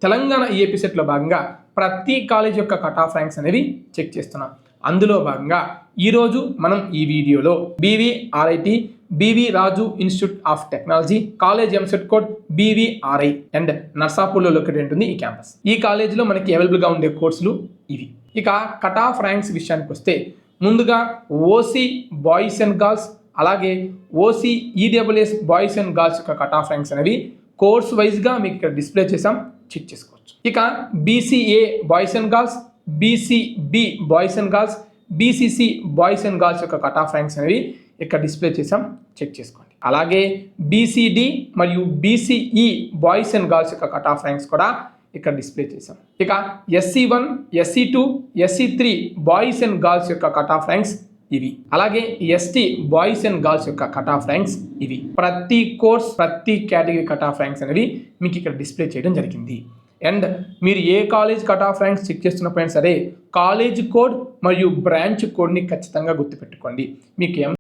Telangana EAP సెట్లో భాగంగా ప్రతి కాలేజ్ యొక్క కట్ ఆఫ్ ర్యాంక్స్ అనేవి చెక్ చేస్తున్నాం. అందులో భాగంగా ఈరోజు మనం ఈ వీడియోలో BVRIT BV Raju institute of technology college EAMCET code BVRI and నర్సాపూర్లో లొకేట్ ఉంటుంది ఈ క్యాంపస్. ఈ కాలేజీలో మనకి అవైలబుల్గా ఉండే కోర్సులు ఇవి. ఇక కట్ ఆఫ్ ర్యాంక్స్ విషయానికి వస్తే ముందుగా ఓసీ బాయ్స్ అండ్ గర్ల్స్ అలాగే OC EWS boys and girls యొక్క కట్ ఆఫ్ ర్యాంక్స్ అనేవి కోర్స్ వైజ్గా మీకు ఇక్కడ డిస్ప్లే చేసాం, చెక్ చేసుకోవచ్చు. ఇక BCA boys and girls, BCB boys and girls, BCC boys and girls యొక్క కట్ ఆఫ్ ర్యాంక్స్ అనేవి ఇక్కడ డిస్ప్లే చేసాం, చెక్ చేసుకోండి. అలాగే BCD మరియు BCE బాయ్స్ అండ్ గర్ల్స్ యొక్క కట్ ఆఫ్ ర్యాంక్స్ కూడా ఇక్కడ డిస్ప్లే చేసాం. ఇక SC1, SC2, SC3 boys and girls యొక్క కట్ ఆఫ్ ర్యాంక్స్ ఇవి. అలాగే ST బాయ్స్ అండ్ గర్ల్స్ యొక్క కట్ ఆఫ్ ర్యాంక్స్ ఇవి. ప్రతి కోర్స్ ప్రతి కేటగిరీ కట్ ఆఫ్ ర్యాంక్స్ అనేవి మీకు ఇక్కడ డిస్ప్లే చేయడం జరిగింది. అండ్ మీరు ఏ college cut off ranks check చేస్తున్నప్పుడైనా సరే కాలేజ్ కోడ్ మరియు బ్రాంచ్ కోడ్ని ఖచ్చితంగా గుర్తుపెట్టుకోండి. మీకు